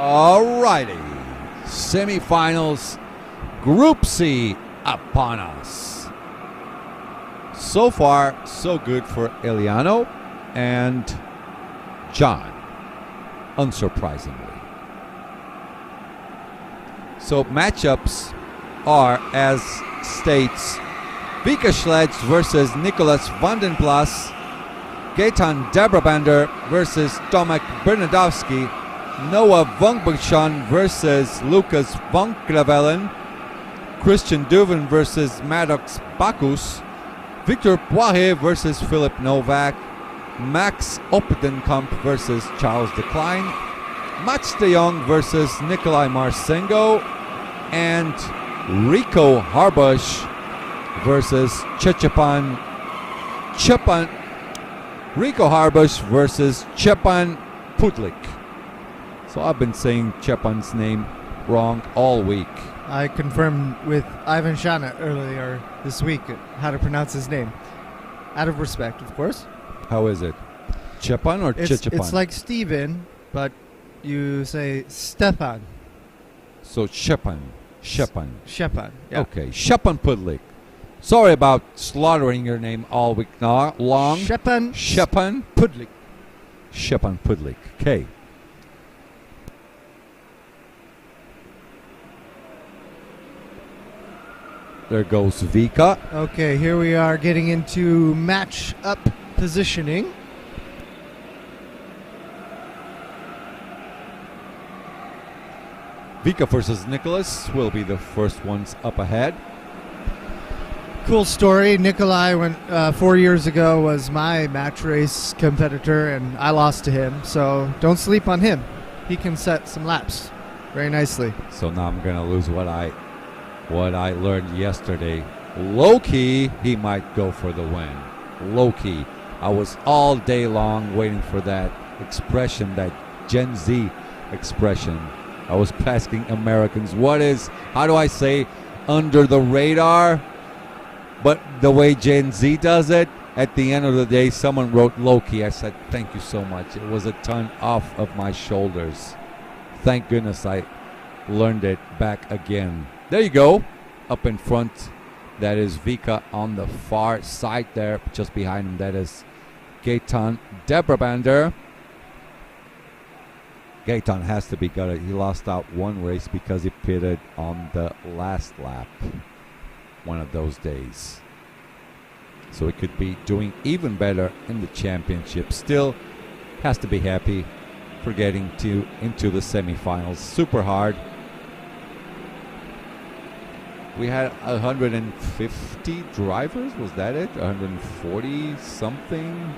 Alrighty. Semifinals, Group C upon us. So far, so good for Eliano and John, unsurprisingly. So matchups are as states: Vika Schledge versus Nicholas Vandenplas, Gaetan Debrabander versus Tomek Bernadowski, Noah Vongbuchan versus Lucas Vonkrevelen, Christian Duven versus Maddox Bacchus, Victor Poirier versus Philip Novak, Max Opdenkamp versus Charles Decline, Mats de Jong versus Nikolai Marsengo, and Rico Harbush versus Rico Harbush versus Chepan Putlik. So I've been saying Chepan's name wrong all week. I confirmed with Ivan Shana earlier this week how to pronounce his name. Out of respect, of course. How is it? Chepan or Chichepan? It's like Steven, but you say Stefan. So Shepan. Shepan, yeah. Okay, Shepan Pudlik. Sorry about slaughtering your name all week long. Shepan Pudlik. Shepan Pudlik. Okay. There goes Vika. Okay, here we are getting into match-up positioning. Vika versus Nicholas will be the first ones up ahead. Cool story. Nikolai, 4 years ago, was my match race competitor, and I lost to him. So don't sleep on him. He can set some laps very nicely. So now I'm going to lose what I learned yesterday. Low-key, he might go for the win. Low-key. I was all day long waiting for that expression, that Gen Z expression. I was asking Americans, how do I say under the radar? But the way Gen Z does it, at the end of the day, someone wrote low-key. I said, thank you so much. It was a ton off of my shoulders. Thank goodness I learned it back again. There you go. Up in front, that is Vika. On the far side there, just behind him, that is Gaetan Debrabander. Gaetan has to be gutted. He lost out one race because he pitted on the last lap. One of those days. So he could be doing even better in the championship. Still has to be happy for getting into the semifinals. Super hard. We had 150 drivers. Was that it? 140 something?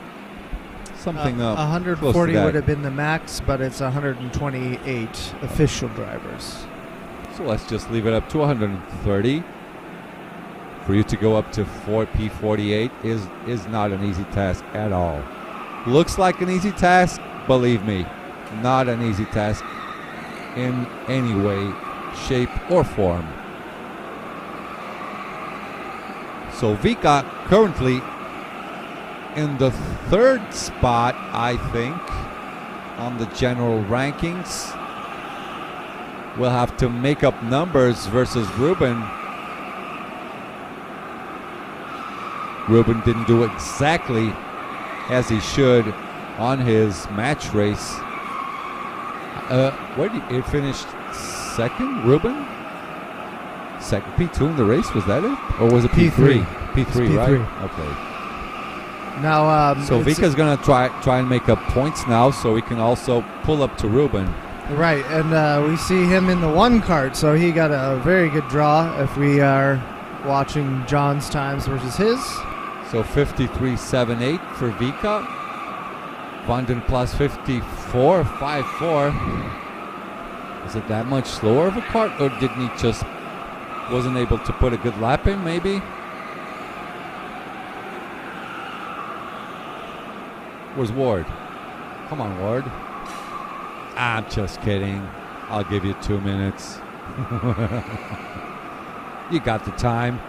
140 would have been the max, but it's 128 official drivers. So let's just leave it up to 130. For you to go up to 4P48 is not an easy task at all. Looks like an easy task, believe me, not an easy task in any way, shape, or form. So Vika currently in the third spot, I think, on the general rankings. We'll have to make up numbers versus Ruben. Ruben didn't do exactly as he should on his match race. Where did he finished second, Ruben? Second, P2 in the race, was that it? Or was it P3? P3, right? Okay. Now, so Vika's going to try and make up points now, so he can also pull up to Ruben. Right, and we see him in the one cart, so he got a very good draw if we are watching John's times versus his. So 53.78 for Vika. Vanden plus 54.54. Is it that much slower of a cart, or didn't he just wasn't able to put a good lap in, maybe? Where's Ward? Come on, Ward. I'm just kidding. I'll give you 2 minutes. You got the time.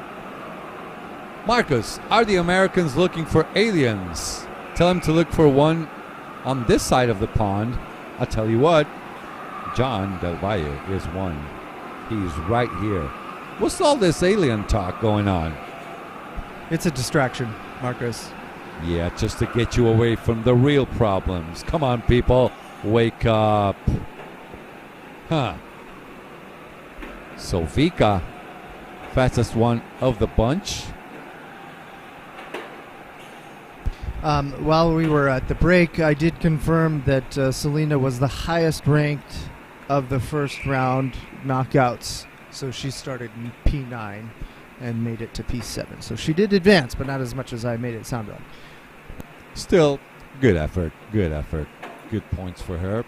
Marcus, are the Americans looking for aliens? Tell him to look for one on this side of the pond, I'll tell you what, John Del Valle is one. He's right here. What's all this alien talk going on? It's a distraction, Marcus. Yeah, just to get you away from the real problems. Come on, people. Wake up. Huh. So Vika, fastest one of the bunch. While we were at the break, I did confirm that Selena was the highest ranked of the first round knockouts. So she started in P9 and made it to P7. So she did advance, but not as much as I made it sound like. Still, good effort. Good effort. Good points for her.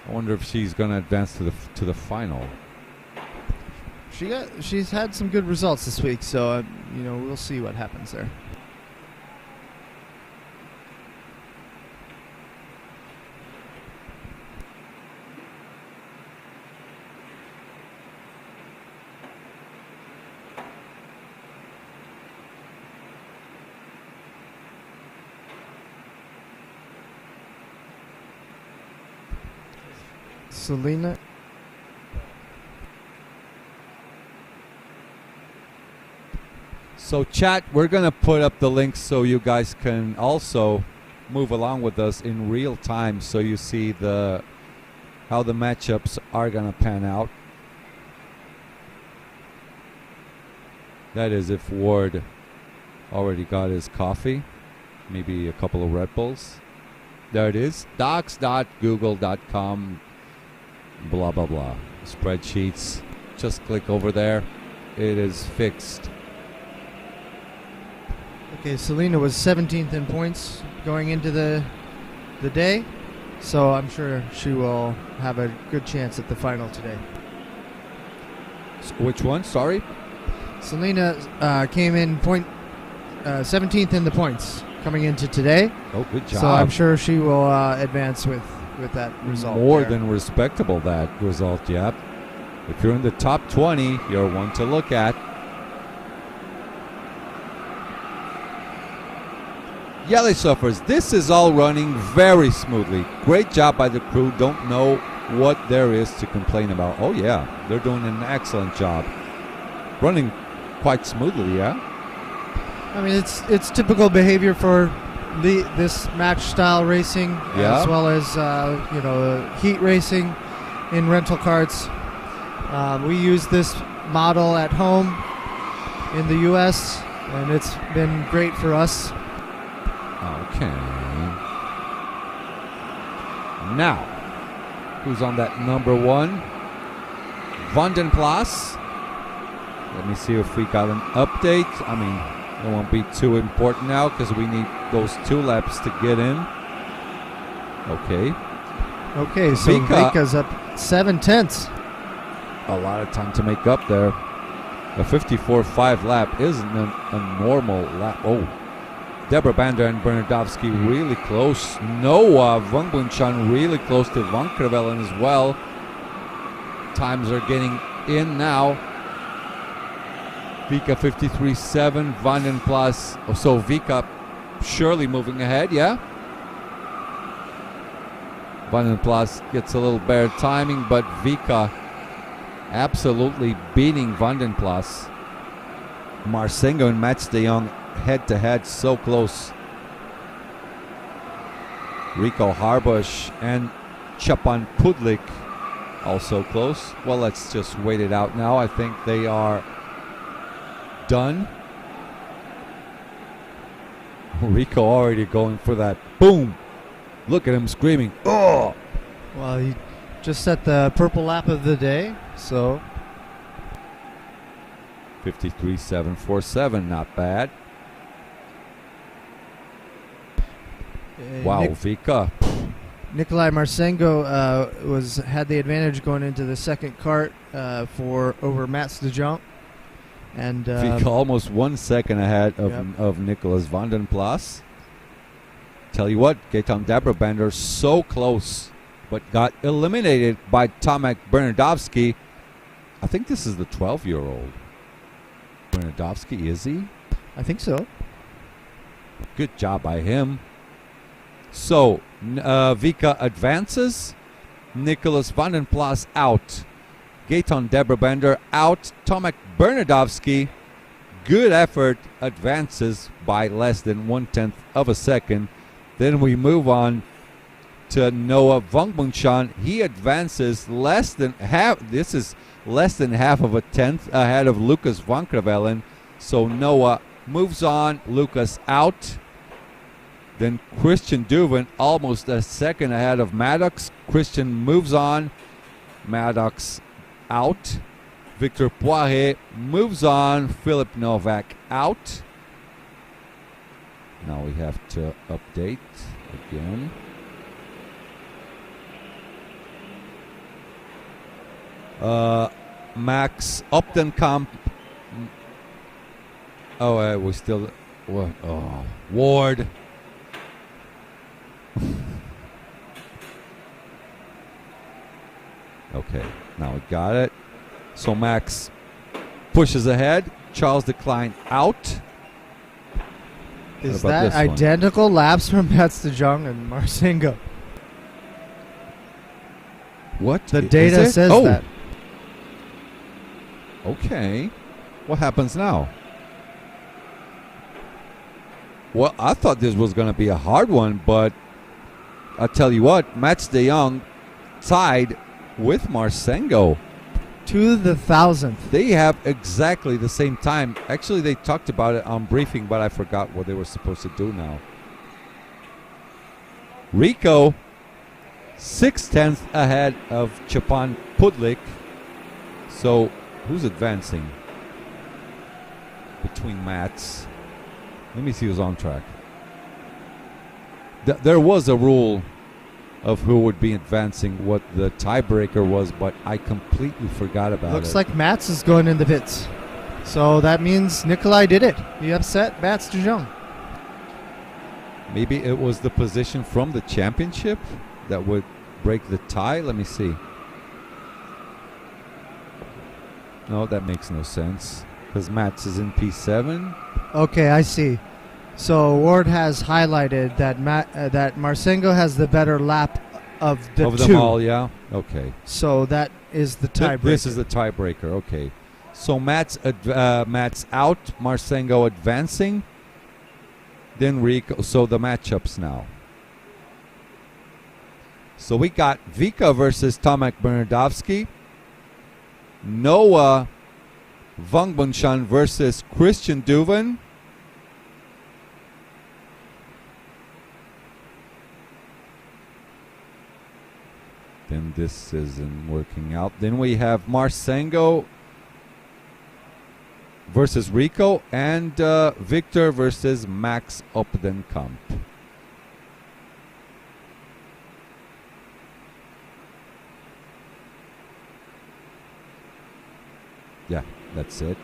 I wonder if she's going to advance to the final. She's had some good results this week, so we'll see what happens there. Selena. So chat, we're going to put up the links so you guys can also move along with us in real time so you see how the matchups are going to pan out. That is if Ward already got his coffee, maybe a couple of Red Bulls. There it is, docs.google.com, blah, blah, blah. Spreadsheets, just click over there. It is fixed. Okay, Selena was 17th in points going into the day, so I'm sure she will have a good chance at the final today. Which one? Sorry? Selena came in 17th in the points coming into today. Oh, good job. So I'm sure she will advance with that result. More than respectable, that result, yep. If you're in the top 20, you're one to look at. Yellow Suffers, this is all running very smoothly. Great job by the crew. Don't know what there is to complain about. Oh yeah, they're doing an excellent job. Running quite smoothly, yeah? I mean, it's typical behavior for this match style racing, yeah, as well as heat racing in rental karts. We use this model at home in the U.S., and it's been great for us. Okay. Now, who's on that number one? Vandenplas. Let me see if we got an update. I mean, it won't be too important now because we need those 2 laps to get in. Okay. Okay, so Vika's up 7/10. A lot of time to make up there. A 54.5 lap isn't a normal lap. Oh, Deborah Bander and Bernardovsky really close. Noah Vungbunchan really close to Van Krevelen as well. Times are getting in now. Vika 53.7, Vandenplas. Oh, so Vika surely moving ahead, yeah? Vandenplas gets a little better timing, but Vika absolutely beating Vandenplas. Marsengo and Mats de Jong head-to-head, so close. Rico Harbush and Chapan Pudlik also close. Well, let's just wait it out now. I think they are done. Rico already going for that. Boom! Look at him screaming. Oh! Well, he just set the purple lap of the day, so 53.747, not bad. Wow, Vika. Nikolai Marsengo had the advantage going into the second kart over Mats de Jong. And Vika almost 1 second ahead of Nicholas Vandenplas. Tell you what, Gaetan Dabrabender so close, but got eliminated by Tomek Bernardovsky. I think this is the 12-year-old. Bernardovsky, is he? I think so. Good job by him. So Vika advances. Nicholas van den Plas out. Gaetan Debrabender out. Tomek Bernardovsky, good effort, advances by less than 1/10 of a second. Then we move on to Noah Vongmunchan. He advances less than half. This is less than half of a tenth ahead of Lucas Van Krevelen. So Noah moves on. Lucas out. Then Christian Duven almost a second ahead of Maddox. Christian moves on. Maddox out. Victor Poirier moves on. Philip Novak out. Now we have to update again. Max Optenkamp. Oh, we still. What? Oh, Ward. Okay, now we got it. So Max pushes ahead. Charles Decline out. Is that identical laps from Mats de Jong and Marcinko? What? The data says that. Okay. What happens now? Well, I thought this was going to be a hard one, but I'll tell you what, Mats de Jong tied with Marcinko. To the 1,000th. They have exactly the same time. Actually, they talked about it on briefing, but I forgot what they were supposed to do now. Rico, 6/10 ahead of Chapan Pudlik. So, who's advancing between Mats? Let me see who's on track. There was a rule of who would be advancing, what the tiebreaker was, but I completely forgot about it. Looks like Mats is going in the pits. So that means Nikolai did it. He upset Mats de Jong. Maybe it was the position from the championship that would break the tie. Let me see. No, that makes no sense because Mats is in P7. Okay, I see. So Ward has highlighted that that Marcinko has the better lap of the two. Of them all, yeah? Okay. So that is the tiebreaker. This is the tiebreaker, okay. So Mats out, Marcinko advancing. Then Rico. So the matchups now. So we got Vika versus Tomek Bernardovsky. Noah Vongmunchan versus Christian Duven. Then this isn't working out. Then we have Marcinko versus Rico and Victor versus Max Opdenkamp. Yeah, that's it.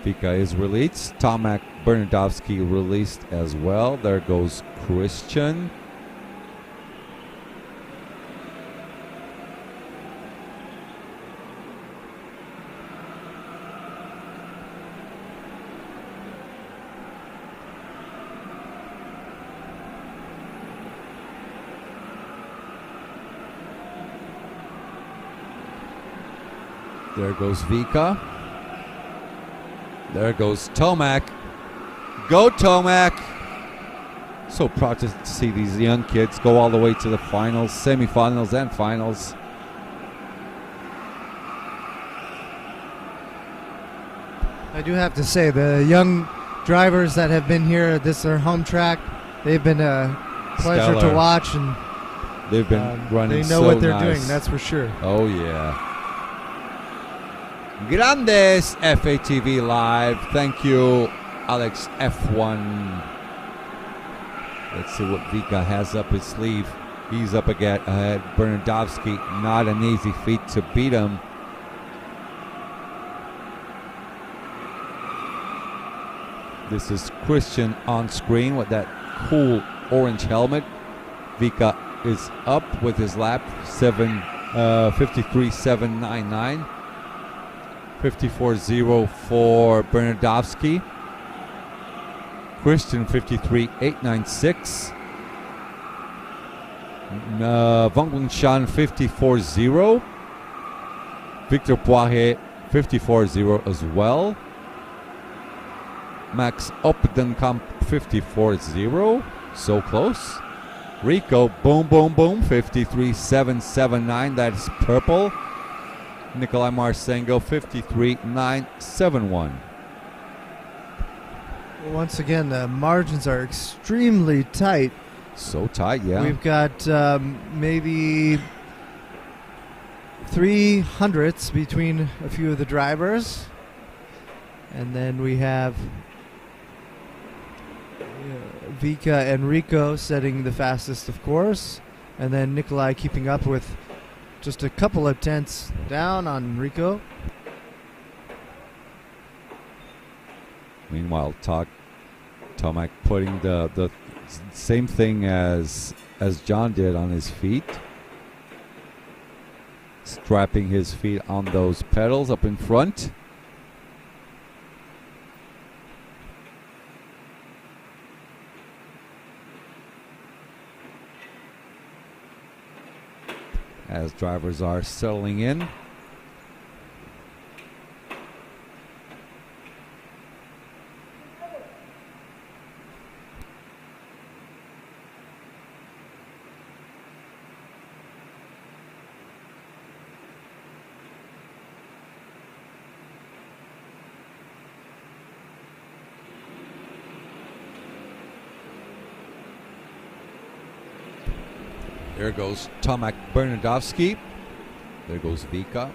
Vika is released. Tomek Bernardovsky released as well. There goes Christian. There goes Vika. There goes Tomek. Go Tomek! So proud to see these young kids go all the way to the finals, semifinals, and finals. I do have to say, the young drivers that have been here, this is their home track. They've been a pleasure to watch, and they've been running. They know so what they're nice. doing. That's for sure. Oh yeah. Grandes FATV Live. Thank you, Alex F1. Let's see what Vika has up his sleeve. He's up again ahead. Bernardovsky, not an easy feat to beat him. This is Christian on screen with that cool orange helmet. Vika is up with his lap 53.799. 54.0 for Bernardovsky. Christian 53.896. Wang Wengshan 54.0. Victor Poirier 54.0 as well. Max Opdenkamp 54.0. So close. Rico, boom, boom, boom, 53.779. That's purple. Nikolai Marsengo, 53.971. Once again, the margins are extremely tight. So tight, yeah. We've got maybe 300ths between a few of the drivers. And then we have Vika and Rico setting the fastest, of course. And then Nikolai keeping up with just a couple of tenths down on Rico. Meanwhile, Tomac putting the same thing as John did on his feet. Strapping his feet on those pedals up in front. As drivers are settling in. There goes Tomac Bernardovsky. There goes Vika.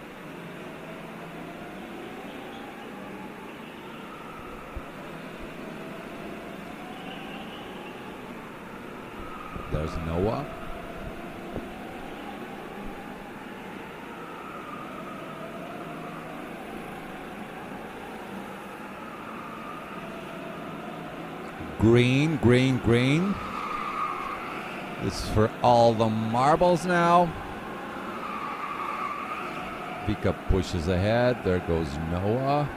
There's Noah. Green, green, green. This is for all the marbles now. Vika pushes ahead. There goes Noah.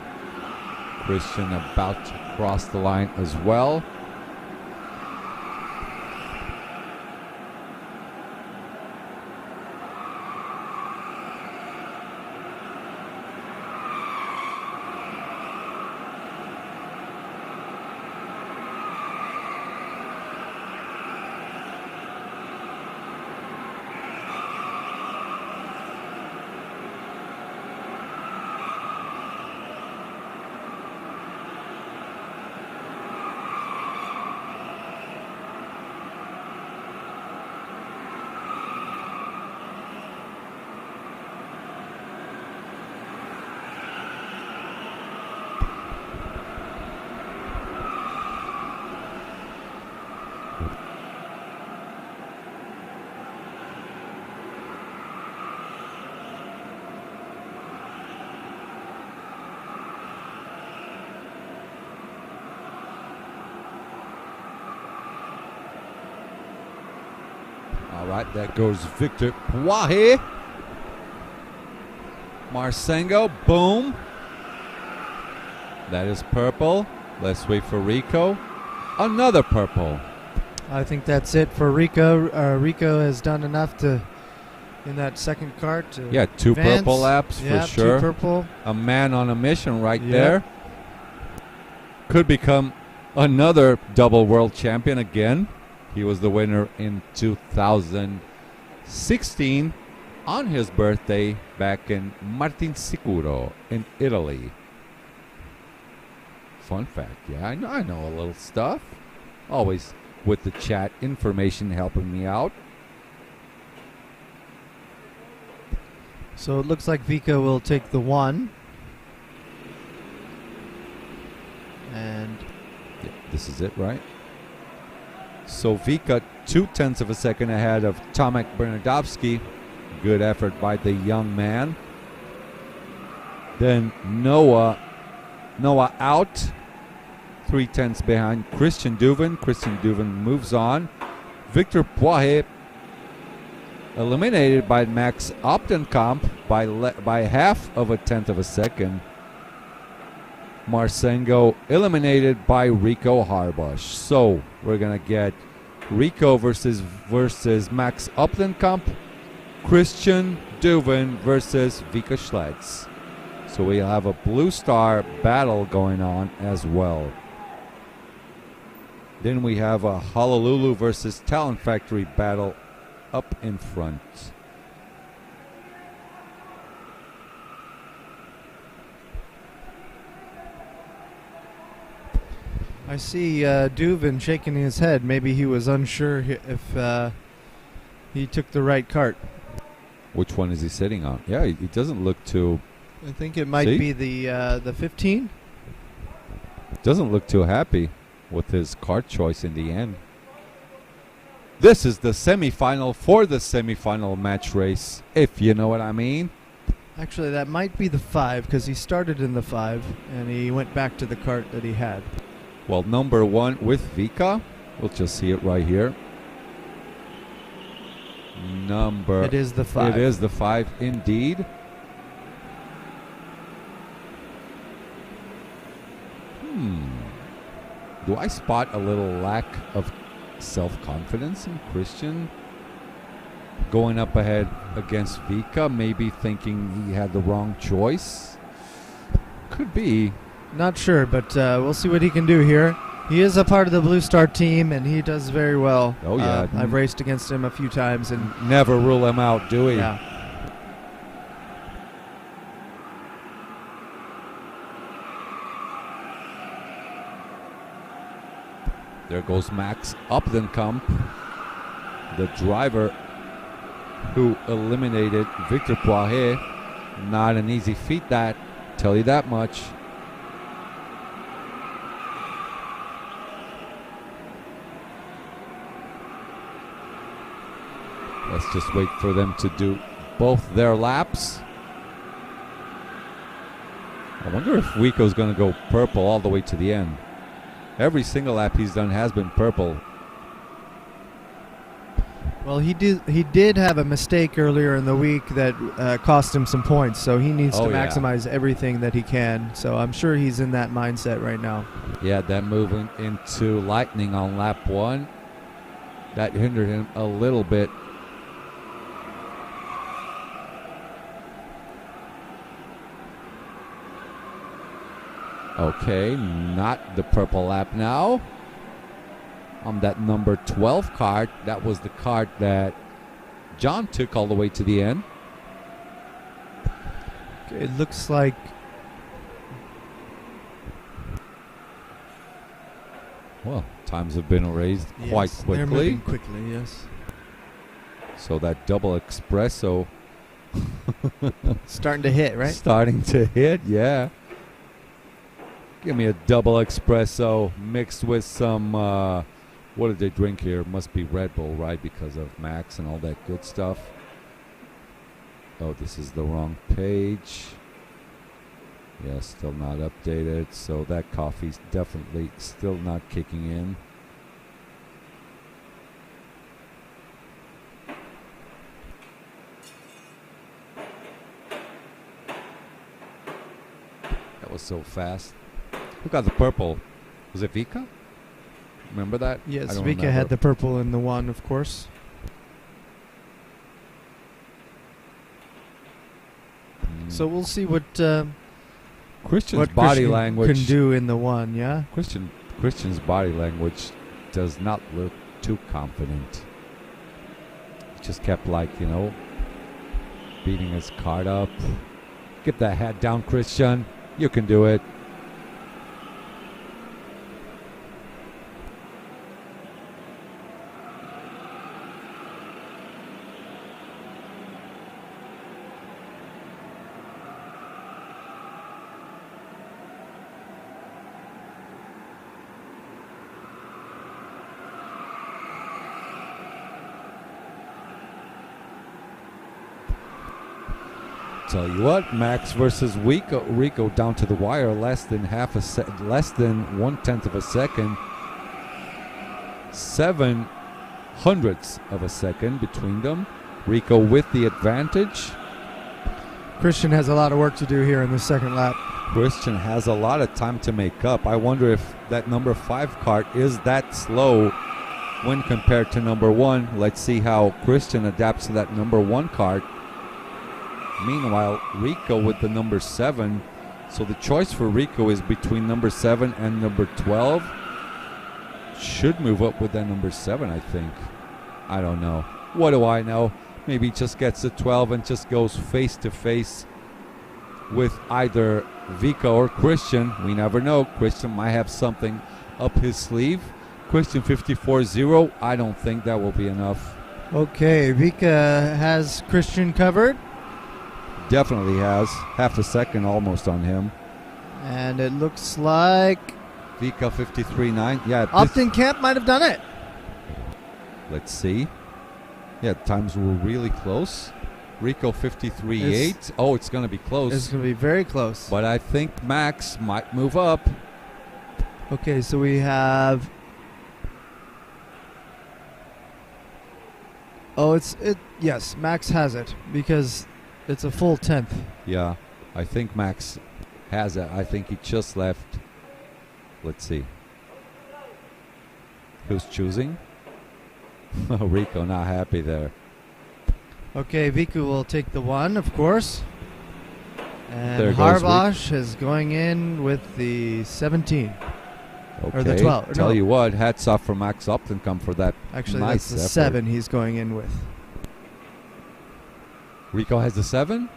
Christian about to cross the line as well. All right, that goes Victor Poirier. Marsengo, boom. That is purple. Let's wait for Rico. Another purple. I think that's it for Rico. Rico has done enough to, in that second cart. To Yeah, two advance. purple laps Yeah, for sure. two purple. A man on a mission right there. Could become another double world champion again. He was the winner in 2016 on his birthday back in Martinsicuro in Italy. Fun fact, yeah, I know a little stuff. Always with the chat information helping me out. So it looks like Vika will take the one. And Yeah, this is it, right? So Vika 0.2 of a second ahead of Tomac Bernardovsky. Good effort by the young man. Then Noah out. 0.3 behind Christian Duvin. Christian Duvin moves on. Victor Poirier eliminated by Max Opdenkamp by half of a tenth of a second. Marcengo eliminated by Rico Harbush. So we're going to get Rico versus Max Uplenkamp, Christian Duvin versus Vika Schlitz. So we have a Blue Star battle going on as well. Then we have a Honolulu versus Talent Factory battle up in front. I see Duvin shaking his head. Maybe he was unsure if he took the right cart. Which one is he sitting on? Yeah, he doesn't look too... I think it might be the 15. Doesn't look too happy with his cart choice in the end. This is the semifinal for the semifinal match race, if you know what I mean. Actually, that might be the 5 because he started in the 5 and he went back to the cart that he had. Well, number 1 with Vika. We'll just see it right here. It is the 5. It is the 5 indeed. Do I spot a little lack of self-confidence in Christian going up ahead against Vika? Maybe thinking he had the wrong choice? Could be. Not sure, but we'll see what he can do here. He is a part of the Blue Star team, and he does very well. Oh, yeah. I've raced against him a few times. And never rule him out, do we? Yeah. There goes Max Updenkamp, the driver who eliminated Victor Poirier. Not an easy feat, that. Tell you that much. Let's just wait for them to do both their laps. I wonder if Rico's going to go purple all the way to the end. Every single lap he's done has been purple. Well, he did have a mistake earlier in the week that cost him some points, so he needs to maximize everything that he can. So I'm sure he's in that mindset right now. Yeah, that moving into lightning on lap 1, that hindered him a little bit. Okay, not the purple lap now. On that number 12 cart, that was the cart that John took all the way to the end. Okay, it looks like well, times have been erased quite quickly. They're moving quickly, yes. So that double espresso starting to hit, right? Starting to hit, yeah. Give me a double espresso mixed with some, what did they drink here? Must be Red Bull, right? Because of Max and all that good stuff. Oh, this is the wrong page. Yeah, still not updated. So that coffee's definitely still not kicking in. That was so fast. Who got the purple? Was it Vika? Remember that? Yes, Vika had the purple in the 1, of course. So we'll see what Christian's body language can do in the 1, yeah? Christian's body language does not look too confident. He just kept beating his cart up. Get that hat down, Christian. You can do it. Tell you what, Max versus Rico down to the wire, less than 1/10 of a second, 0.07 of a second between them. Rico with the advantage. Christian has a lot of work to do here in the second lap. Christian has a lot of time to make up. I wonder if that number 5 kart is that slow when compared to number 1. Let's see how Christian adapts to that number 1 kart. Meanwhile, Rico with the number 7. So the choice for Rico is between number 7 and number 12. Should move up with that number 7, I think. I don't know. What do I know? Maybe he just gets the 12 and just goes face to face with either Vika or Christian. We never know. Christian might have something up his sleeve. Christian 54-0. I don't think that will be enough. Okay, Vika has Christian covered. Definitely has. Half a second almost on him. And it looks like Vika 53.9. Yeah. Upton Kemp might have done it. Let's see. Yeah, times were really close. Rico 53.8. Oh, it's going to be close. It's going to be very close. But I think Max might move up. Okay, so we have... Oh, yes, Max has it because it's a full 10th. Yeah, I think Max has it. I think he just left. Let's see. Who's choosing? Rico not happy there. Okay, Viku will take the 1, of course. And There goes Harbosh is going in with the 17. Okay. Or the 12. Tell No. you what, hats off for Max Upton come for that. Actually, nice that's the effort. 7 he's going in with. Rico has the 7?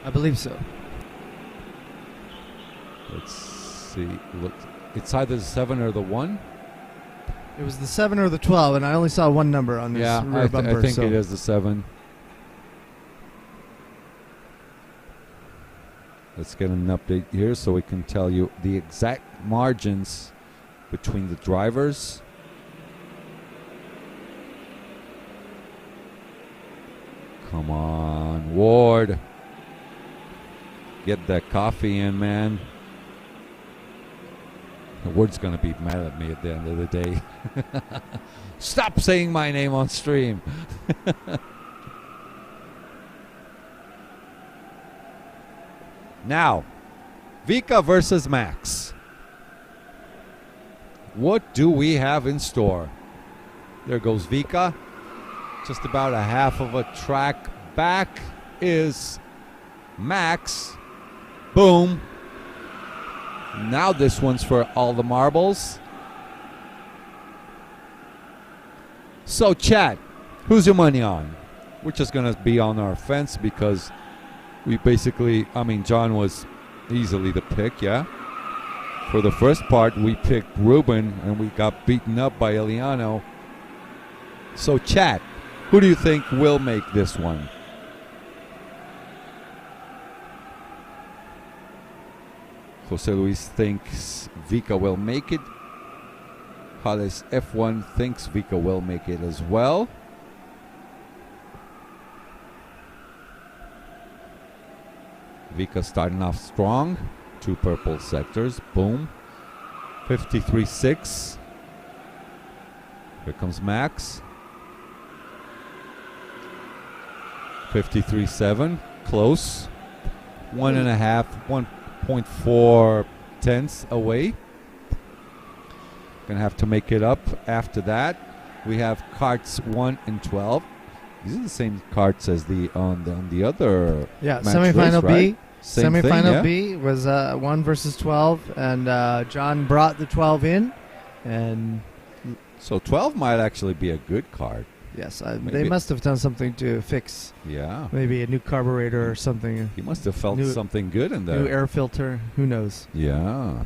I believe so. Let's see. Look, it's either the 7 or the 1. It was the 7 or the 12, and I only saw one number on this rear bumper. I think so. it is the 7. Let's get an update here so we can tell you the exact margins between the drivers. Come on, Ward. Get that coffee in, man. Ward's going to be mad at me at the end of the day. Stop saying my name on stream. Now, Vika versus Max. What do we have in store? There goes Vika. Just about a half of a track back is Max. Boom. Now this one's for all the marbles. So, chat, who's your money on? We're just going to be on our fence because we basically, John was easily the pick, yeah? For the first part, we picked Ruben, and we got beaten up by Eliano. So, chat, who do you think will make this one? Jose Luis thinks Vika will make it. Hales F1 thinks Vika will make it as well. Vika starting off strong. 2 purple sectors. Boom. 53.6. Here comes Max. 53.7. Close. 1.4 tenths away. Gonna have to make it up after that. We have karts 1 and 12. These are the same karts as the on the other. Yeah, match semifinal race, right? B. Same thing, Semifinal yeah? B was 1 versus 12, and John brought the 12 in, and So 12 might actually be a good card. yes, Maybe. they must have done something to fix Yeah. maybe a new carburetor or something, He must have felt New- something good in there. new air filter. Who knows? Yeah.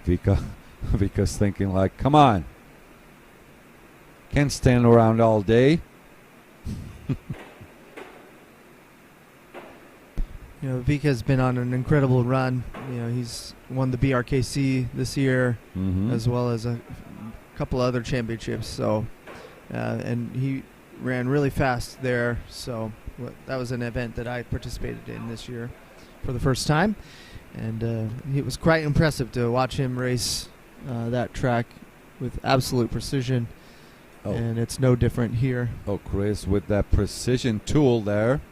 Vika's thinking like, come on. Can't stand around all day. You know, Vika's been on an incredible run. You know, he's won the BRKC this year, Mm-hmm. as well as a couple other championships. So, and he ran really fast there. So that was an event that I participated in this year for the first time, and it was quite impressive to watch him race that track with absolute precision. Oh. And it's no different here. Oh, Chris with that precision tool there.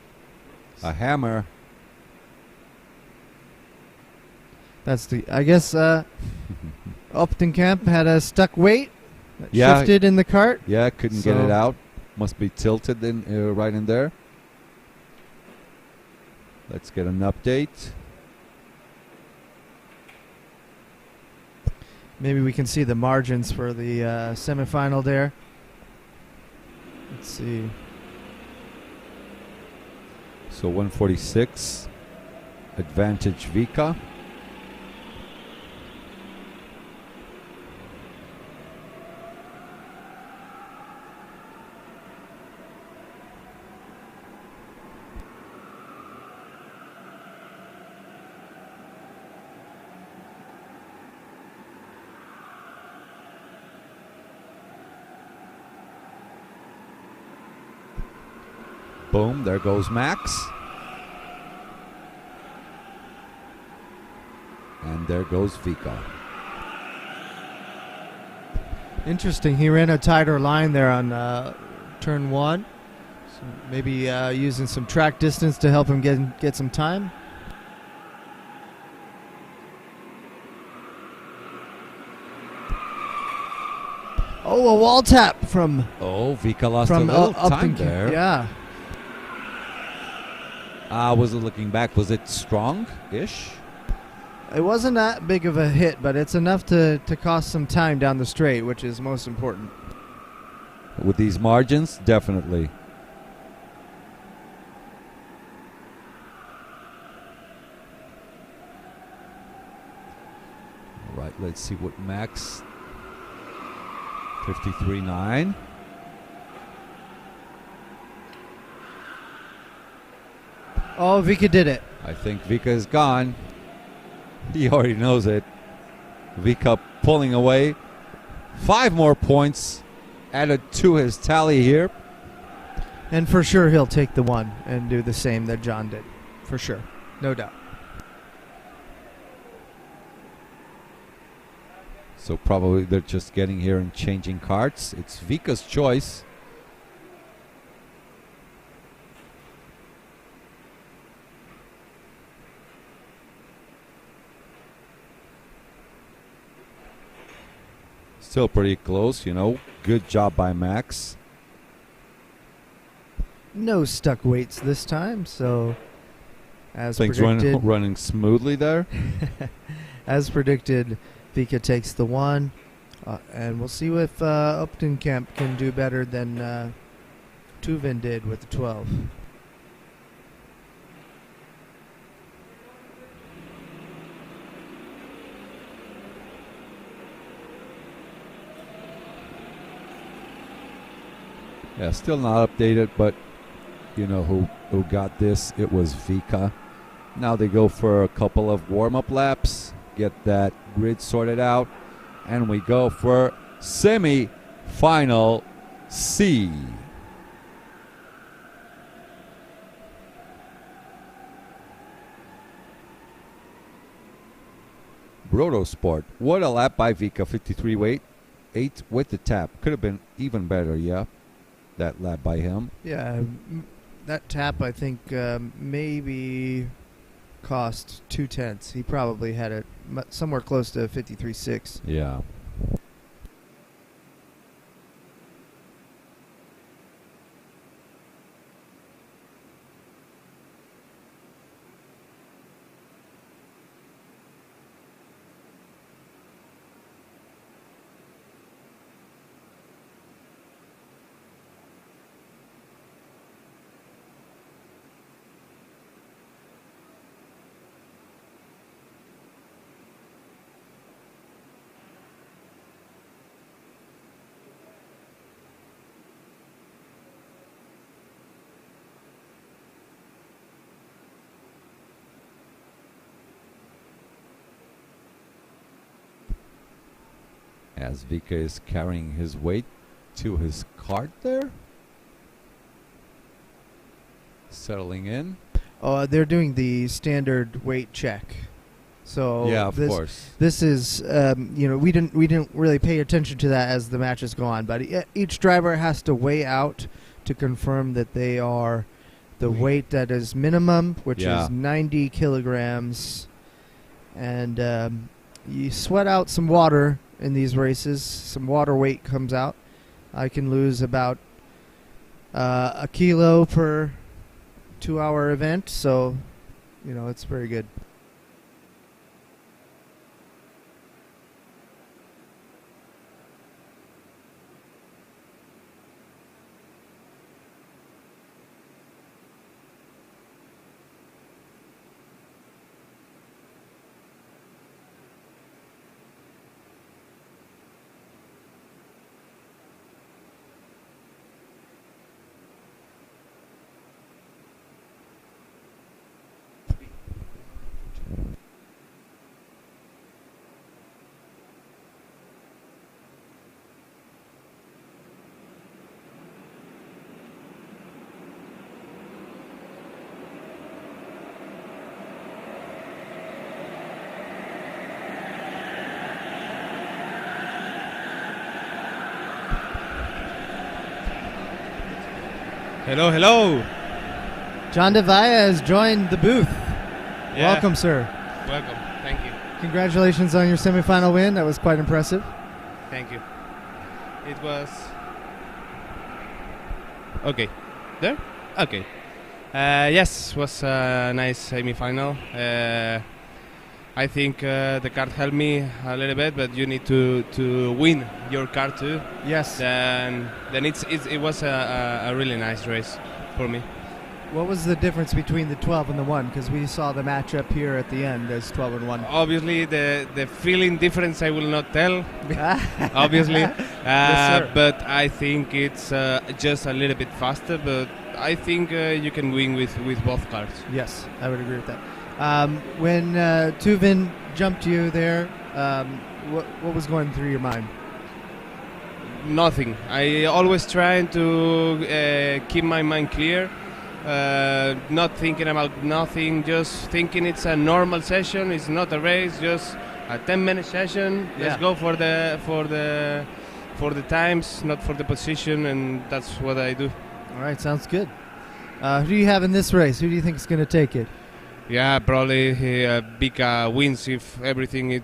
A hammer. That's the. I guess Upton Camp had a stuck weight that Yeah. shifted in the cart. Yeah, couldn't get it So- out. Must be tilted in right in there. Let's get an update. Maybe we can see the margins for the semifinal there. Let's see. So 146. Advantage Vika. Boom, there goes Max. And there goes Vika. Interesting. He ran a tighter line there on turn 1. So maybe using some track distance to help him get some time. Oh, a wall tap from Oh, Vika lost a little time there. Yeah. Was it looking back? Was it strong-ish? It wasn't that big of a hit, but it's enough to cost some time down the straight, which is most important. With these margins, definitely. All right, let's see what Max. 53.9. Oh, Vika did it. I think Vika is gone. He already knows it. Vika pulling away. 5 more points added to his tally here. And for sure he'll take the 1 and do the same that John did. For sure. No doubt. So probably they're just getting here and changing carts. It's Vika's choice. Still pretty close, you know. Good job by Max. No stuck weights this time, so as Things predicted, running smoothly there. as predicted, Vika takes the 1, and we'll see if Upton Camp can do better than Tuvin did with the 12. Yeah, still not updated, but you know who got this. It was Vika. Now they go for a couple of warm-up laps, get that grid sorted out, and we go for semi-final C. Brodo Sport. What a lap by Vika. 53.8 with the tap. Could have been even better, yeah. That lap by him. Yeah, that tap I think maybe cost 2/10. He probably had it somewhere close to 53.6. Yeah. As Vika is carrying his weight to his cart there. Settling in. Oh, they're doing the standard weight check. So Yeah, of course. This is we didn't really pay attention to that as the matches go on, but each driver has to weigh out to confirm that they are the weight that is minimum, which Yeah. is 90 kilograms. And you sweat out some water in these races. Some water weight comes out. I can lose about a kilo per 2-hour event, so it's very good. Hello, hello. John DeVaya has joined the booth. Yeah. Welcome, sir. Welcome. Thank you. Congratulations on your semifinal win. That was quite impressive. Thank you. It was... Okay. There? Okay. Yes, was a nice semi-final. I think the card helped me a little bit, but you need to win your card too. Yes. Then it was a really nice race for me. What was the difference between the 12 and the 1? Because we saw the matchup here at the end as 12 and 1. Obviously, the feeling difference I will not tell. Obviously, Yes, but I think it's just a little bit faster. But I think you can win with both cards. Yes, I would agree with that. When Tuvin jumped you there, what was going through your mind? Nothing. I always try to keep my mind clear. Not thinking about nothing, just thinking it's a normal session. It's not a race, just a 10-minute session. Yeah. Let's go for the times, not for the position, and that's what I do. All right, sounds good. Who do you have in this race? Who do you think is going to take it? Yeah, probably Vika wins if everything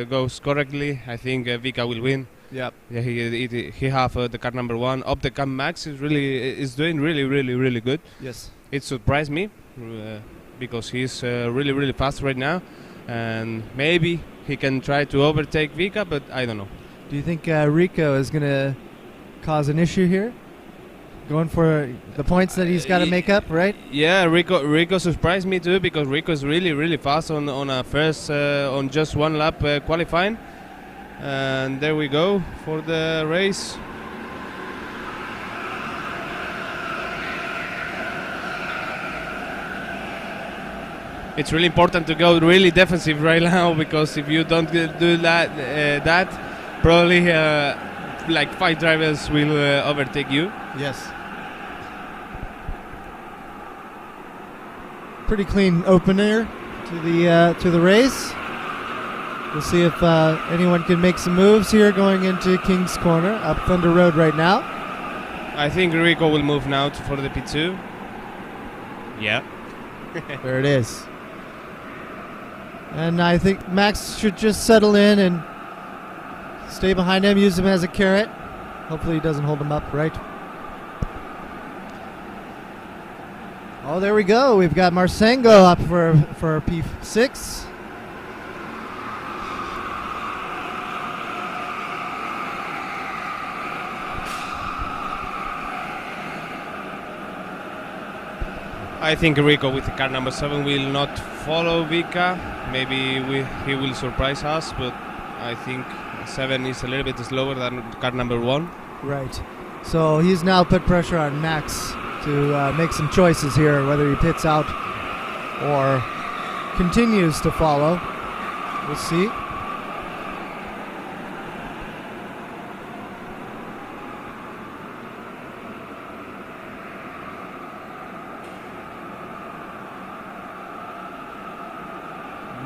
goes correctly. I think Vika will win. Yep. Yeah, he have the card number 1. Up the card Max is doing really good. Yes. It surprised me because he's really fast right now, and maybe he can try to overtake Vika, but I don't know. Do you think Rico is going to cause an issue here? Going for the points that he's got to make up, right? Yeah, Rico surprised me too because Rico is really fast on a first on just one lap qualifying, and there we go for the race. It's really important to go really defensive right now because if you don't do that probably like 5 drivers will overtake you. Yes. Pretty clean opener to the race. We'll see if anyone can make some moves here going into King's Corner up Thunder Road right now. I think Rico will move now for the P2. Yeah. There it is. And I think Max should just settle in and stay behind him, use him as a carrot. Hopefully he doesn't hold him up, right? Oh, there we go. We've got Marsengo up for P6. I think Rico with the car number 7 will not follow Vika. Maybe he will surprise us, but I think 7 is a little bit slower than car number 1. Right. So he's now put pressure on Max to make some choices here, whether he pits out or continues to follow. We'll see.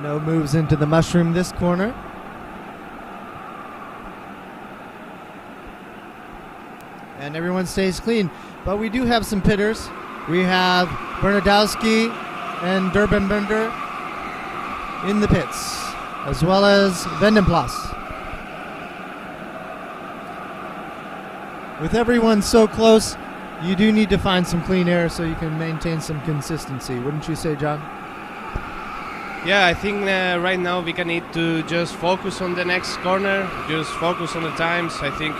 No moves into the mushroom this corner. And everyone stays clean. But we do have some pitters. We have Bernadowski and Durbanbender in the pits, as well as Vendenplas. With everyone so close, you do need to find some clean air so you can maintain some consistency. Wouldn't you say, John? Yeah, I think right now we can need to just focus on the next corner, just focus on the times. I think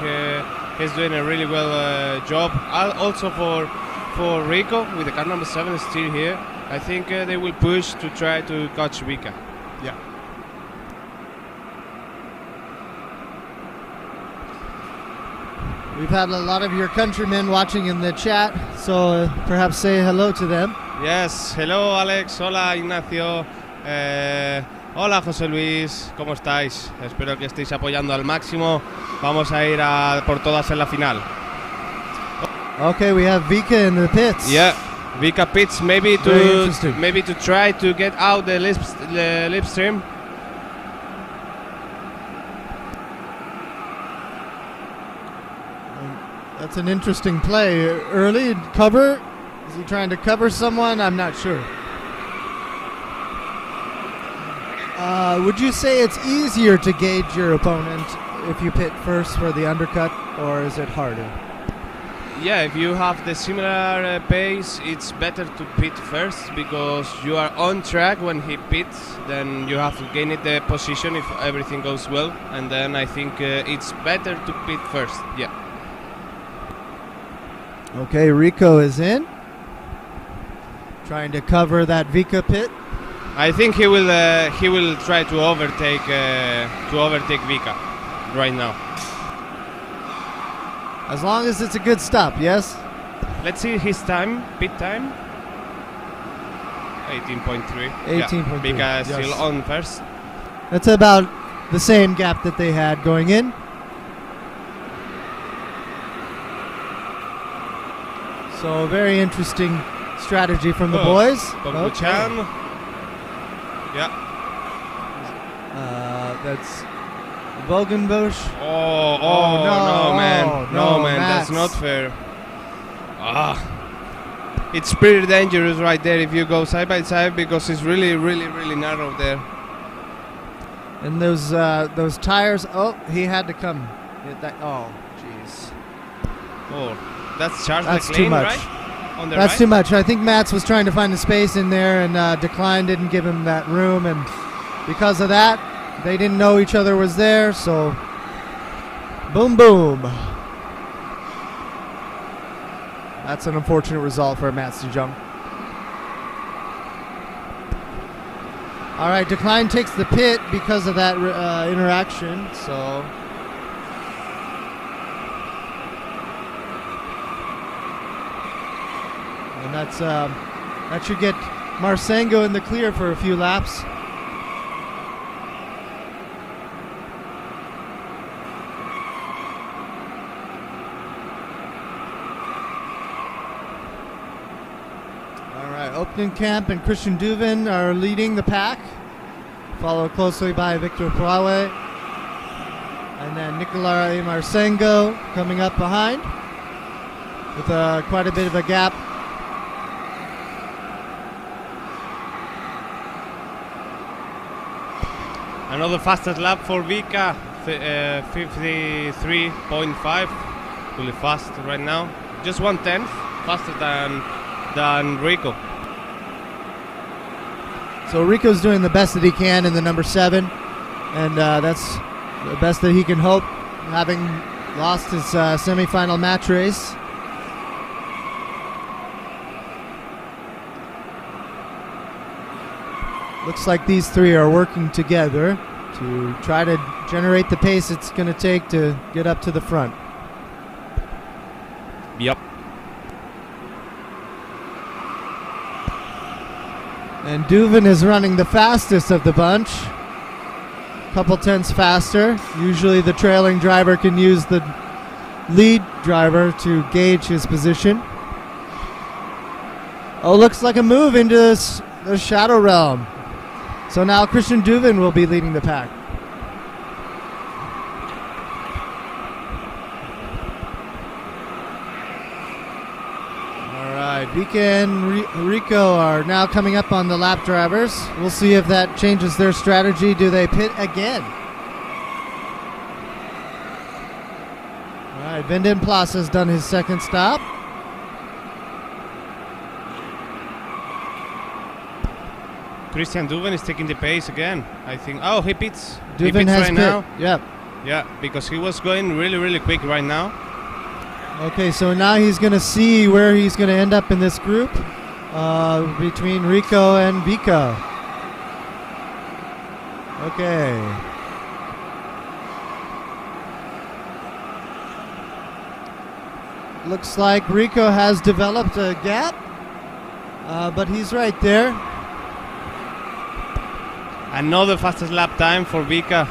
he's doing a really well job. Also for Rico, with the car number 7 still here, I think they will push to try to catch Vika. Yeah. We've had a lot of your countrymen watching in the chat, so perhaps say hello to them. Yes, hello Alex, hola Ignacio, hola José Luis, ¿cómo estáis? Espero que estéis apoyando al máximo. Vamos a ir a por todas en la final. Okay, we have Vika in the pits. Yeah, Vika pits maybe to try to get out the slipstream. That's an interesting play. Early cover. Is he trying to cover someone? I'm not sure. Would you say it's easier to gauge your opponent if you pit first for the undercut, or is it harder? Yeah, if you have the similar pace, it's better to pit first because you are on track when he pits. Then you have to gain it the position if everything goes well, and then I think it's better to pit first. Yeah. Okay, Rico is in, trying to cover that Vika pit. I think he will try to overtake Vika right now. As long as it's a good stop, yes? Let's see his time, pit time. 18.3. 18.3. Vika is still on first. That's about the same gap that they had going in. So very interesting strategy from the boys. Okay. Yeah. That's Bogenbush. No, man. No, man. That's not fair. It's pretty dangerous right there if you go side by side because it's really, really, really narrow there. And those tires. Oh, he had to come. Oh, jeez. Oh, that's Charles That's McLean, too much. right? On the That's right? too much. I think Mats was trying to find a space in there, and Decline didn't give him that room, and because of that, they didn't know each other was there. So, boom, boom. That's an unfortunate result for Mats de Jong. All right, Decline takes the pit because of that interaction. So. And that should get Marsengo in the clear for a few laps. All right, Optenkamp and Christian Duvin are leading the pack, followed closely by Victor Prawe. And then Nicolai Marsengo coming up behind with quite a bit of a gap. Another fastest lap for Vika, 53.5, really fast right now. Just 1/10 faster than Rico. So Rico's doing the best that he can in the number 7, and that's the best that he can hope, having lost his semifinal match race. Looks like these three are working together to try to generate the pace it's going to take to get up to the front. Yep. And Duvin is running the fastest of the bunch. Couple tenths faster. Usually the trailing driver can use the lead driver to gauge his position. Oh, looks like a move into the Shadow Realm. So now Christian Duvin will be leading the pack. All right. right, Vika and Rico are now coming up on the lap drivers. We'll see if that changes their strategy. Do they pit again? All right, Vinden Plas has done his second stop. Christian Duven is taking the pace again, I think. Oh, he pits. He Duven pits has right pit. now. Yep. Yeah, because he was going really, really quick right now. Okay, so now he's going to see where he's going to end up in this group between Rico and Vika. Okay. Looks like Rico has developed a gap, but he's right there. Another fastest lap time for Vika.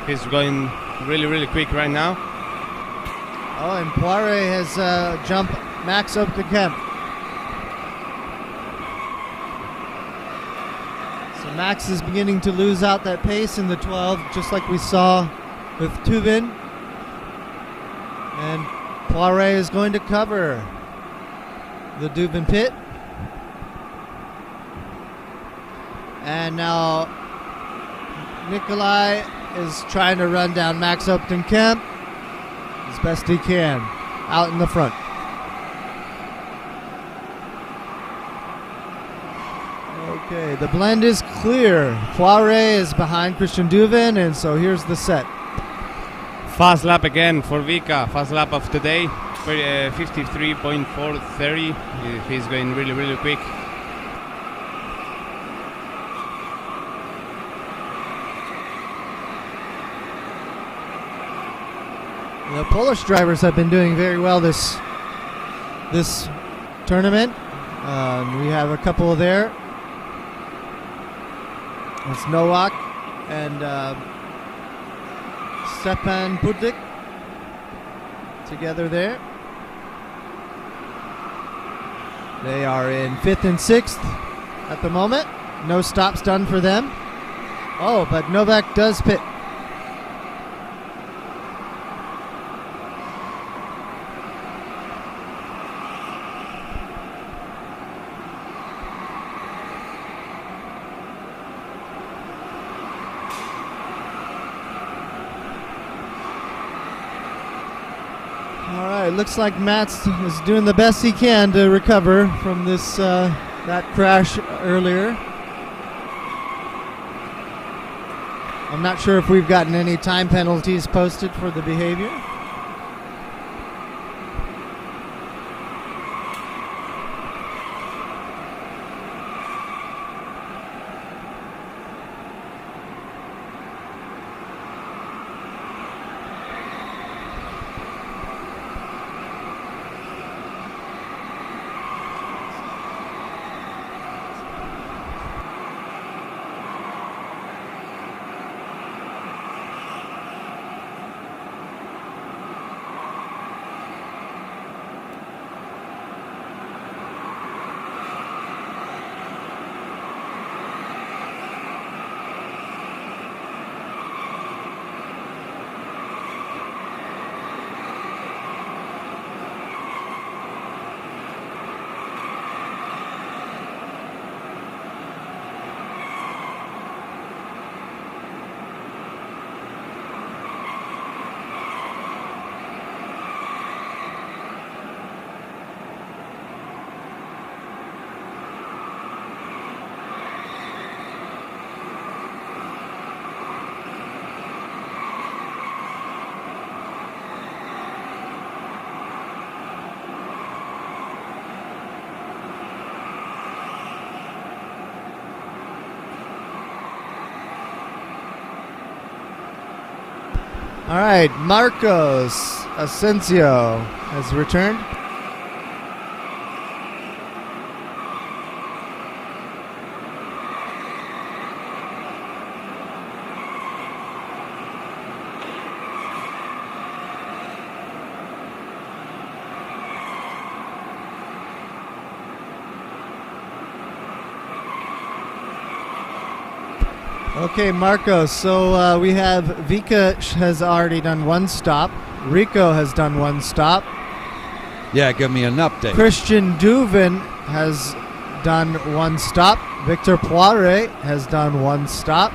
He's going really, really quick right now. Oh, and Poiré has jumped Max up to Kemp. So Max is beginning to lose out that pace in the 12, just like we saw with Tuvin. And Poiré is going to cover the Dubin pit. And now Nikolai is trying to run down Max Upton Kemp as best he can out in the front. Okay, the blend is clear. Poiré is behind Christian Duvin, and so here's the set. Fast lap again for Vika. Fast lap of today. 53.430. He's going really, really quick. The Polish drivers have been doing very well this tournament. We have a couple there. It's Nowak and Stepan Pudlik together there. They are in 5th and 6th at the moment. No stops done for them. Oh, but Novak does pit. All right, looks like Mats is doing the best he can to recover from this that crash earlier. I'm not sure if we've gotten any time penalties posted for the behavior. All right, Marcos Asensio has returned. Okay, Marcos, so we have Vika has already done one stop. Rico has done one stop. Yeah, give me an update. Christian Duvin has done one stop. Victor Poiré has done one stop.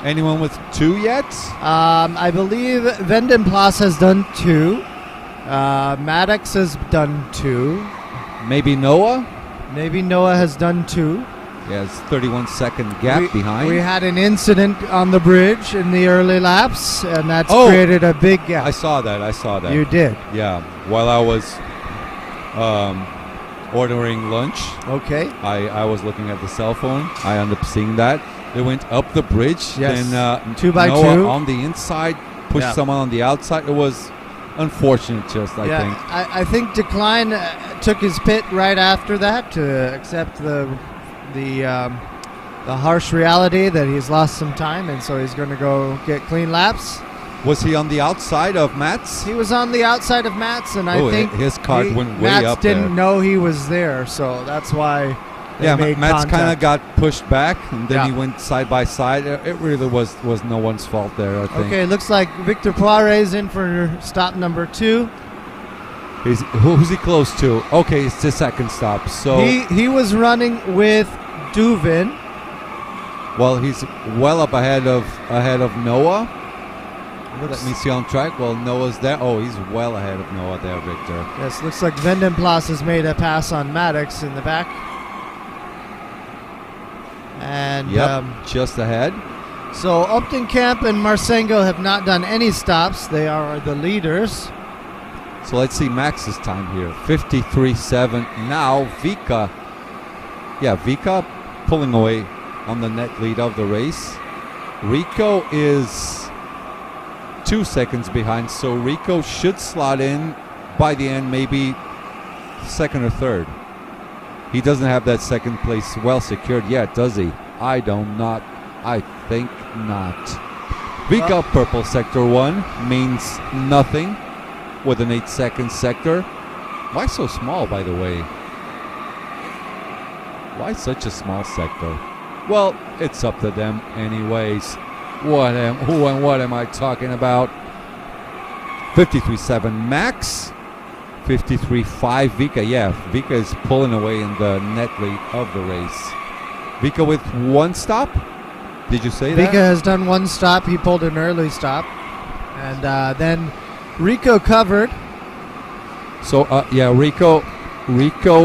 Anyone with 2 yet? I believe Vendenplas has done 2. Maddox has done 2. Maybe Noah? Maybe Noah has done 2. He has 31-second gap behind. We had an incident on the bridge in the early laps, and that's Oh! created a big gap. I saw that. You did. Yeah, while I was ordering lunch, Okay. I was looking at the cell phone. I ended up seeing that. They went up the bridge. Yes. Then 2 by Noah 2. on the inside pushed Yeah. someone on the outside. It was unfortunate, I Yeah, think. I think Decline took his pit right after that to accept the harsh reality that he's lost some time, and so he's going to go get clean laps. Was he on the outside of Matt's? He was on the outside of Matt's, and I think his cart went way Matt's up didn't there. know he was there, so that's why they Yeah, made Matt's kind of contact. got pushed back, and then Yeah. he went side by side. It really was no one's fault there, I think. Okay, looks like Victor Poiré is in for stop number 2. Who's he close to? Okay, it's the second stop. So, He was running with Duvin. well, he's well up ahead of Noah. Let me see on track. Well, Noah's there. Oh, he's well ahead of Noah there, Victor. Yes, looks like Vendenplas has made a pass on Maddox in the back. And Yep, just ahead. so Upton Camp and Marsengo have not done any stops. They are the leaders. So let's see Max's time here. 53.7. Now Vika. Yeah, Vika pulling away on the net lead of the race. Rico is 2 seconds behind, so Rico should slot in by the end, maybe second or third. He doesn't have that second place well secured yet, does he? I think not. Vika purple sector 1 means nothing with an 8-second sector. Why so small, by the way? Why such a small sector? Well, it's up to them anyways. What am I talking about? 53.7 Max. 53.5 Vika. Yeah, Vika is pulling away in the net lead of the race. Vika with 1 stop? Did you say that? Vika has done 1 stop. He pulled an early stop. And then Rico covered. So, yeah, Rico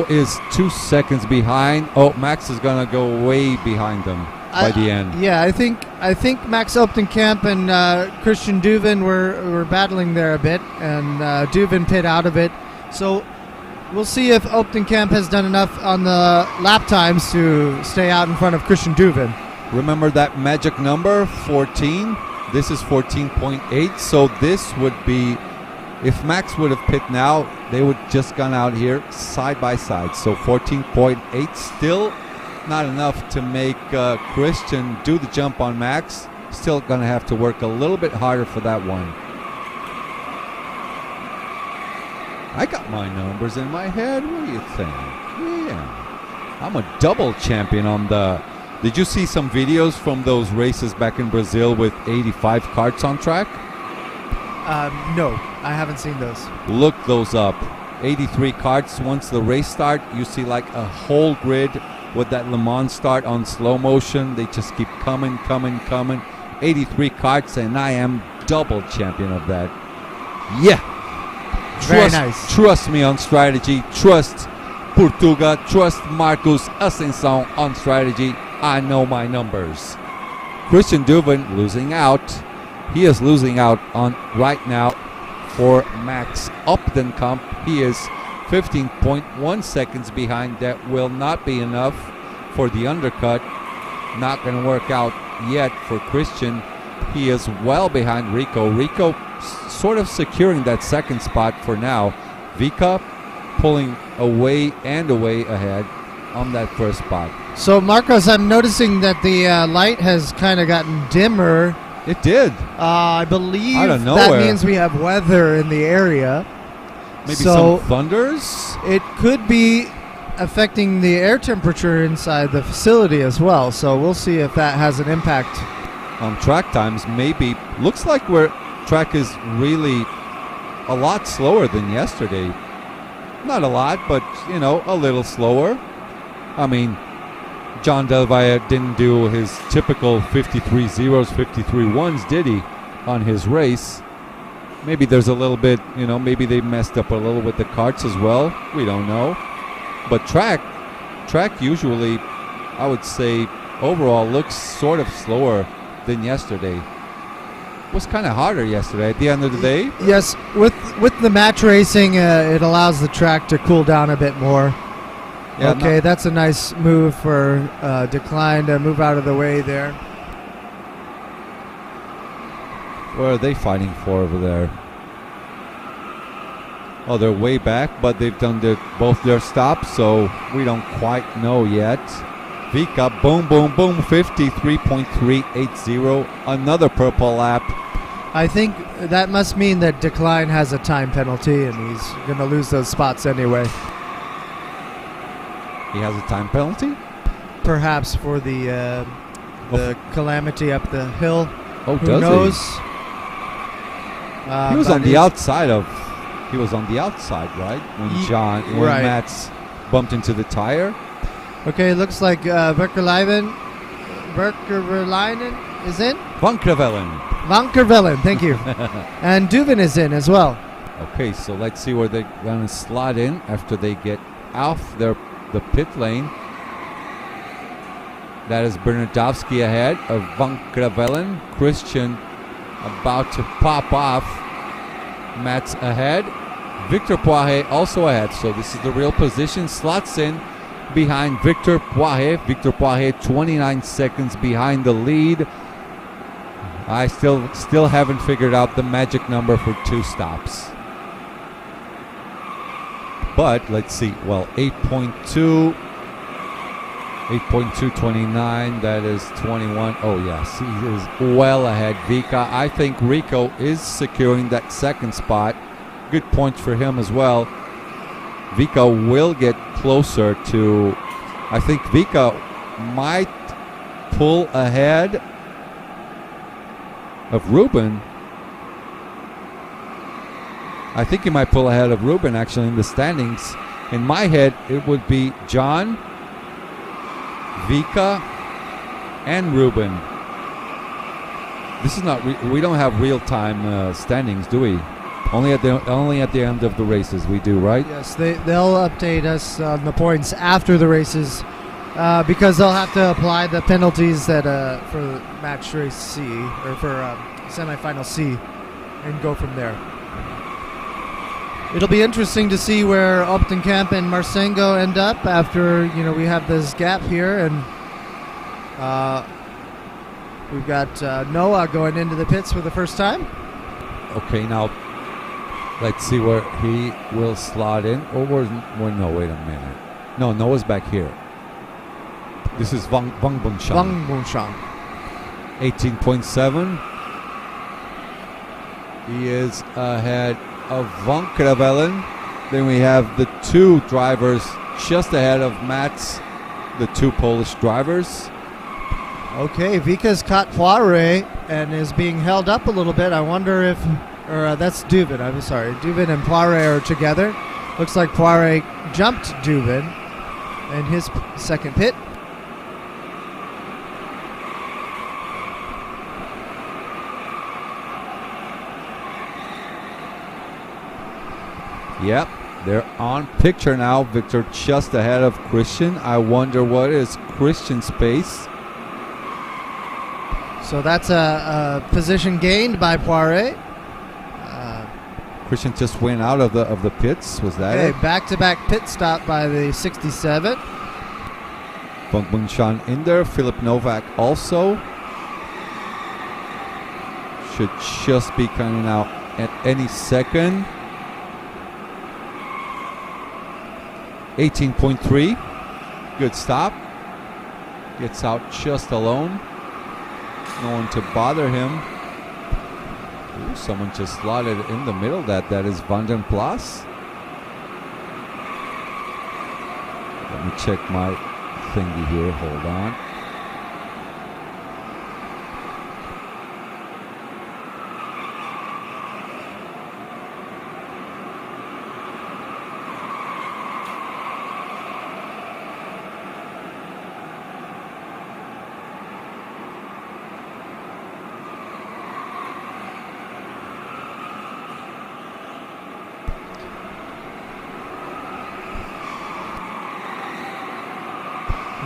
is 2 seconds behind. Oh, Max is going to go way behind them by the end. Yeah, I think Max Optenkamp and Christian Duvin were battling there a bit, and Duvin pit out of it. So we'll see if Optenkamp has done enough on the lap times to stay out in front of Christian Duvin. Remember that magic number, 14? This is 14.8, so this would be, if Max would have pit now, they would just gone out here side by side. So 14.8, still not enough to make Christian do the jump on Max. Still going to have to work a little bit harder for that one. I got my numbers in my head. What do you think? Yeah. I'm a double champion on the... Did you see some videos from those races back in Brazil with 85 karts on track? No, I haven't seen those. Look those up. 83 karts. Once the race start, you see like a whole grid with that Le Mans start on slow motion. They just keep coming. 83 karts, and I am double champion of that. Yeah. Very nice. Trust me on strategy. Trust Portuga. Trust Marcos Ascensão on strategy. I know my numbers. Christian Duvin losing out. He is losing out on right now for Max Optenkamp. He is 15.1 seconds behind. That will not be enough for the undercut. Not going to work out yet for Christian. He is well behind Rico. Rico sort of securing that second spot for now. Vika pulling away ahead on that first spot. So, Marcos, I'm noticing that the light has kind of gotten dimmer. It did. I believe Out of that nowhere. means we have weather in the area. Maybe So- some thunders. It could be affecting the air temperature inside the facility as well. So we'll see if that has an impact. On track times, maybe. Looks like track is really a lot slower than yesterday. Not a lot, but, a little slower. I mean, John Del Valle didn't do his typical 53 zeros, 53 ones, did he, on his race? Maybe there's a little bit, maybe they messed up a little with the karts as well. We don't know. But track usually, I would say, overall looks sort of slower than yesterday. It was kind of harder yesterday at the end of the day. Yes, with the match racing, it allows the track to cool down a bit more. Yeah, okay, that's a nice move for Decline to move out of the way there. What are they fighting for over there? Oh, they're way back, but they've done both their stops, so we don't quite know yet. Vika, boom, boom, boom, 53.380. Another purple lap. I think that must mean that Decline has a time penalty, and he's going to lose those spots anyway. He has a time penalty? Perhaps for the calamity up the hill. Oh, Who does knows? he? He was on the outside of... He was on the outside, right? When right. Mats bumped into the tire. Okay, looks like Verkerleinen is in. Van Kervellen, thank you. And Duvin is in as well. Okay, so let's see where they're going to slot in after they get off the pit lane. That is Bernardowski ahead of Van Kervellen. Christian about to pop off. Mats ahead. Victor Poirier also ahead. So this is the real position. Slots in behind Victor Poirier. Victor Poirier 29 seconds behind the lead. I still haven't figured out the magic number for 2 stops. But let's see. Well, 8.229, that is 21. Oh yes, he is well ahead. Vika, I think Rico is securing that second spot. Good points for him as well. Vika will get closer to, I think Vika might pull ahead of Ruben. I think he might pull ahead of Ruben actually in the standings. In my head, it would be John, Vika, and Ruben. This is not. We don't have real-time standings, do we? Only at the end of the races we do, right? Yes, they'll update us on the points after the races because they'll have to apply the penalties that for match race C or for semifinal C, and go from there. It'll be interesting to see where Optenkamp and Marsengo end up after we have this gap here, and we've got Noah going into the pits for the first time. Okay, now let's see where he will slot in. No, wait a minute. No, Noah's back here. This is Wang Bunshan. 18.7. He is ahead of Van Kervellen. Then we have the 2 drivers just ahead of Mats, the 2 Polish drivers. Okay, Vika's caught Poirier and is being held up a little bit. I wonder if, that's Duvin, I'm sorry. Duvin and Poirier are together. Looks like Poirier jumped Duvin in his second pit. Yep, they're on picture now. Victor just ahead of Christian. I wonder what is Christian's pace. So that's a position gained by Poirier. Christian just went out of the pits. Was that it? Back-to-back pit stop by the 67. Van Bunshan in there. Philip Novak also. Should just be coming out at any second. 18.3. Good stop. Gets out just alone. No one to bother him. Ooh, someone just slotted in the middle. That is Van den Plas. Let me check my thingy here. Hold on.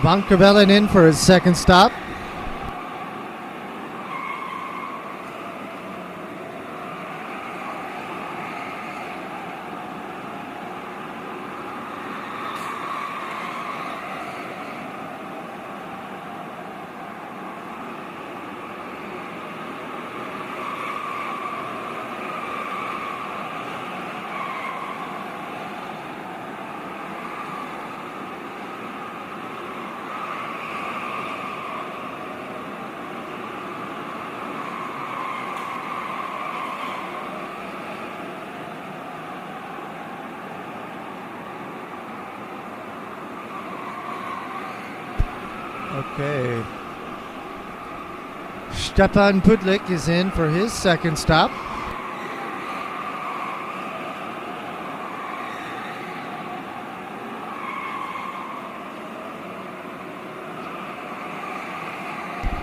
Van Cabellen in for his second stop. Okay. Stepan Pudlik is in for his second stop.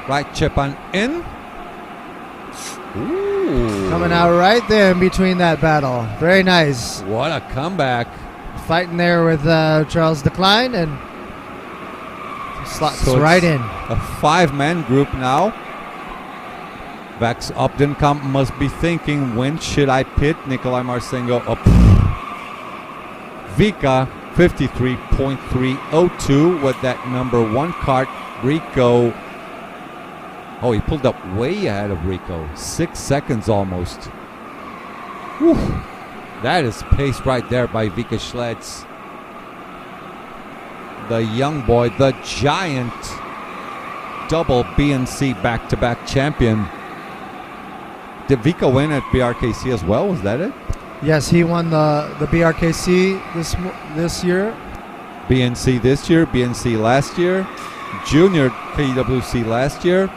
Right chip on in. Ooh. Coming out right there in between that battle. Very nice. What a comeback. Fighting there with Charles Decline and slots So it's right in. A 5-man group now. Vax Opdenkamp must be thinking, when should I pit Nikolai Marcinko? Oh, Vika 53.302 with that number 1 kart. Rico. Oh, he pulled up way ahead of Rico. 6 seconds almost. Whew. That is pace right there by Vika Schletz. The young boy, the giant, double BNC back-to-back champion. Did Vika win at BRKC as well? Was that it? Yes, he won the BRKC this year. BNC this year, BNC last year, Junior KWC last year.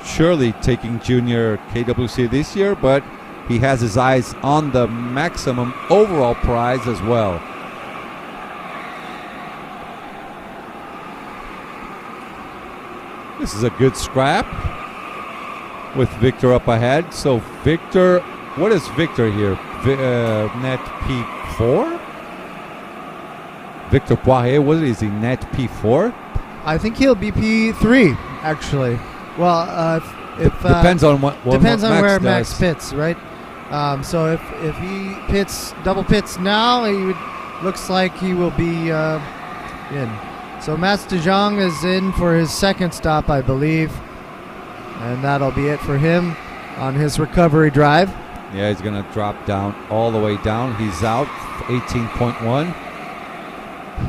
Surely taking Junior KWC this year, but he has his eyes on the maximum overall prize as well. This is a good scrap with Victor up ahead. So Victor, what is Victor here? Net P4? Victor Poirier, what is he? Net P4? I think he'll be P3 actually. Well, if depends on what depends on Max where does. Max pits, right? So if he double pits now, looks like he will be in. So Mats de Jong is in for his second stop, I believe, and that'll be it for him on his recovery drive. Yeah, he's gonna drop down all the way down. He's out 18.1,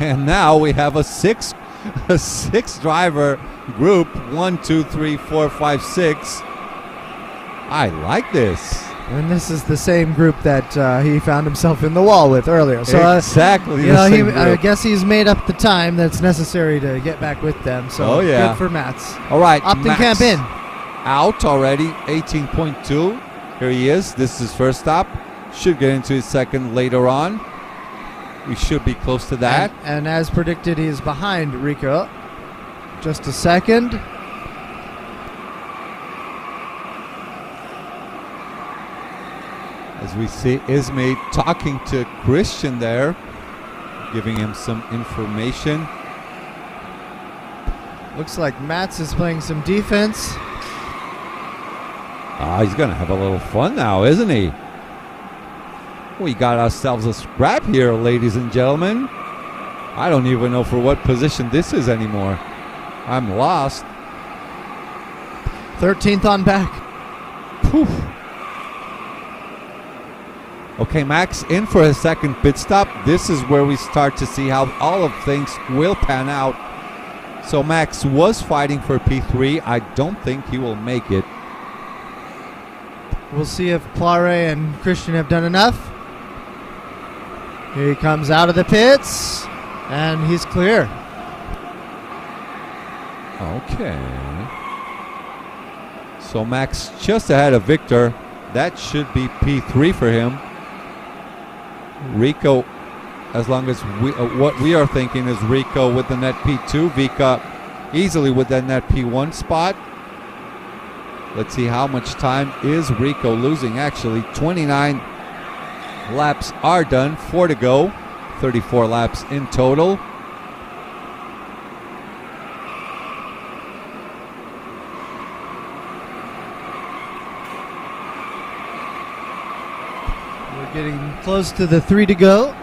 and now we have a six driver group. 1, 2, 3, 4, 5, 6. I like this. And this is the same group that he found himself in the wall with earlier. So exactly. I guess he's made up the time that's necessary to get back with them. So good for Mats. All right, Optenkamp in. Out already, 18.2. Here he is. This is his first stop. Should get into his second later on. We should be close to that. And as predicted, he is behind Rico. Just a second. As we see Ismay talking to Christian there, giving him some information. Looks like Mats is playing some defense. He's going to have a little fun now, isn't he? We got ourselves a scrap here, ladies and gentlemen. I don't even know for what position this is anymore. I'm lost. 13th on back. Poof. Okay, Max in for his second pit stop. This is where we start to see how all of things will pan out. So Max was fighting for P3. I don't think he will make it. We'll see if Poirier and Christian have done enough. Here he comes out of the pits, and he's clear. Okay. So Max just ahead of Victor. That should be P3 for him. Rico, as long as what we are thinking is Rico with the net P2, Vika easily with that net P1 spot. Let's see how much time is Rico losing. Actually, 29 laps are done, 4 to go, 34 laps in total. We're getting close to the 3 to go.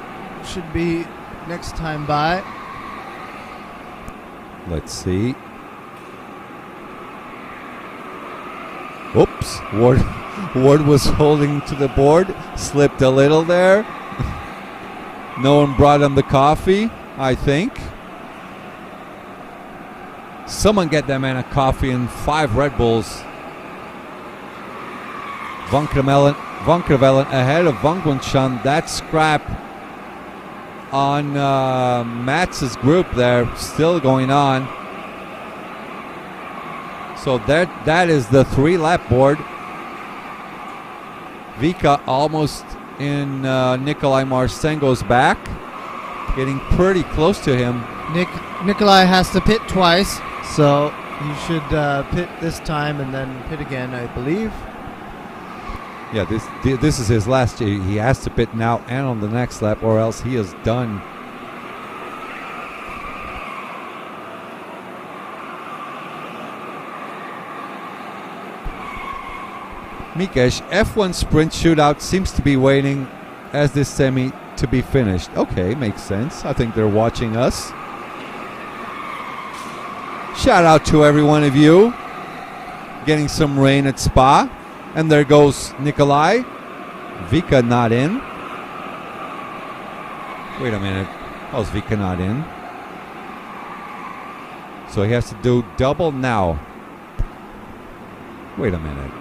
Should be next time by. Let's see. Oops. Ward was holding to the board. Slipped a little there. No one brought him the coffee, I think. Someone get that man a coffee and 5 Red Bulls. Van Krevelen ahead of Van Gunshan. That scrap on Mats's group there still going on. So that is the 3-lap board. Vika almost in Nikolai Marsengo's back. Getting pretty close to him. Nikolai has to pit twice, so he should pit this time and then pit again, I believe. Yeah, this is his last. He has to pit now and on the next lap, or else he is done. Mikesh, F1 sprint shootout seems to be waiting as this semi to be finished. Okay, makes sense. I think they're watching us. Shout out to every one of you. Getting some rain at Spa. And there goes Nikolai. Vika not in. Wait a minute. How's Vika not in? So he has to do double now. Wait a minute.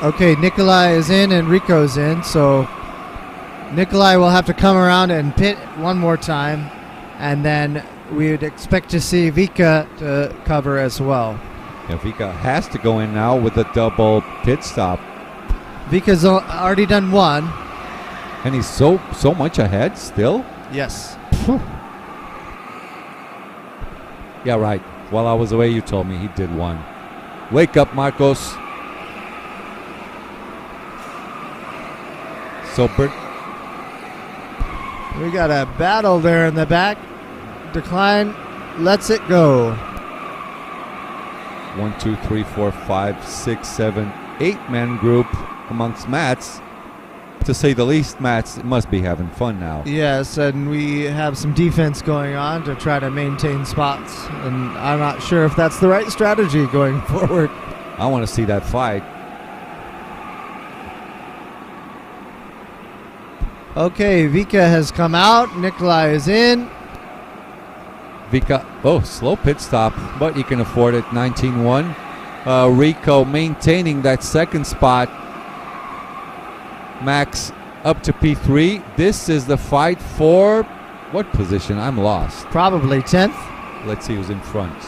Okay, Nikolai is in and Rico's in, so Nikolai will have to come around and pit one more time, and then we would expect to see Vika to cover as well. Yeah, Vika has to go in now with a double pit stop. Vika's already done one. And he's so much ahead still? Yes. Whew. Yeah, right. While I was away, you told me he did one. Wake up, Marcos. So we got a battle there in the back. Decline lets it go. 1, 2, 3, 4, 5, 6, 7, 8-man group amongst Mats. To say the least, Mats must be having fun now. Yes, and we have some defense going on to try to maintain spots. And I'm not sure if that's the right strategy going forward. I want to see that fight. Okay, Vika has come out. Nikolai is in. Vika, slow pit stop, but he can afford it. 19-1. Rico maintaining that second spot. Max up to P3. This is the fight for what position? I'm lost. Probably 10th. Let's see who's in front.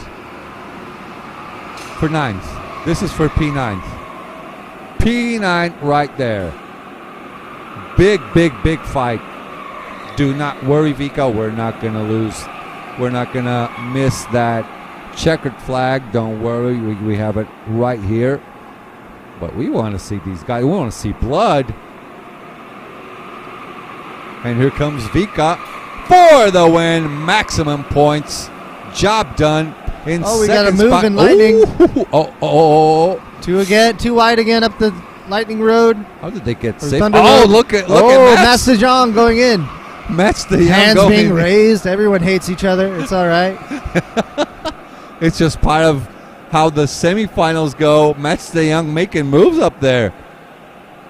For 9th. This is for P9. P9 right there. Big fight. Do not worry, Vika. We're not going to lose. We're not going to miss that checkered flag. Don't worry. We have it right here. But we want to see these guys. We want to see blood. And here comes Vika for the win. Maximum points. Job done. In we second got a move spot. in Lightning. Two wide again up the Lightning Road. How did they get safe? Thunder Oh, Road. look at Mats de Jong going in. Mats de Jong Hands going being in. raised. Everyone hates each other. It's all right. It's just part of how the semifinals go. Mats de Jong making moves up there.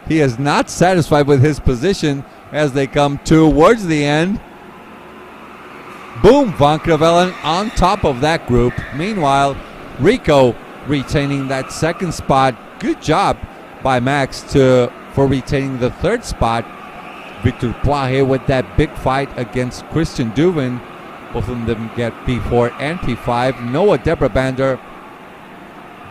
He is not satisfied with his position as they come towards the end. Boom, Van Krevelen on top of that group. Meanwhile, Rico retaining that second spot. Good job by Max for retaining the third spot. Victor Poirier with that big fight against Christian Duvin. Both of them get P4 and P5. Noah Debrabander.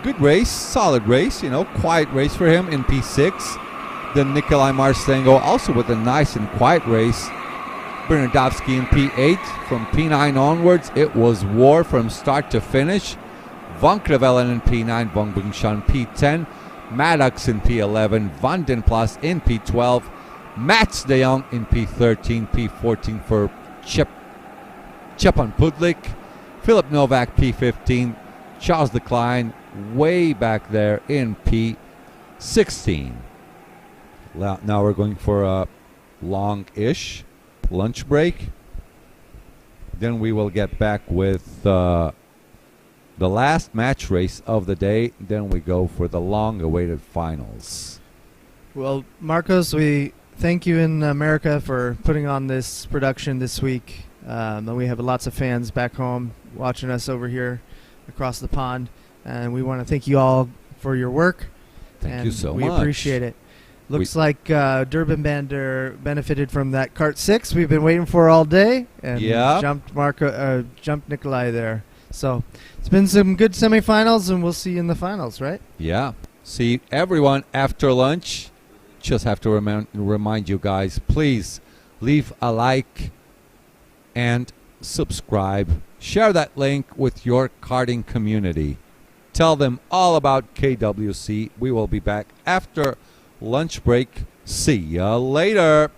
Good race, solid race, quiet race for him in P6. Then Nikolai Marsengo also with a nice and quiet race. Bernardovsky in P8. From P9 onwards, it was war from start to finish. Van Krevelen in P9, Van Bungshan P10, Maddox in P11, Van den Plas in P12, Mats de Jong in P13, P14 for Stepan Pudlik, Philip Novak P15, Charles Decline way back there in 16. Now we're going for a long-ish lunch break. Then we will get back with the last match race of the day. Then we go for the long-awaited finals. Well, Marcos, we thank you in America for putting on this production this week. We have lots of fans back home watching us over here across the pond. And we want to thank you all for your work. Thank you so much. much. We appreciate it. Looks like Durban Bander benefited from that kart 6 we've been waiting for all day, and jumped Nikolai there. So it's been some good semifinals, and we'll see you in the finals, right? Yeah. See everyone after lunch. Just have to remind you guys, please leave a like and subscribe. Share that link with your karting community. Tell them all about KWC. We will be back after lunch break. See ya later.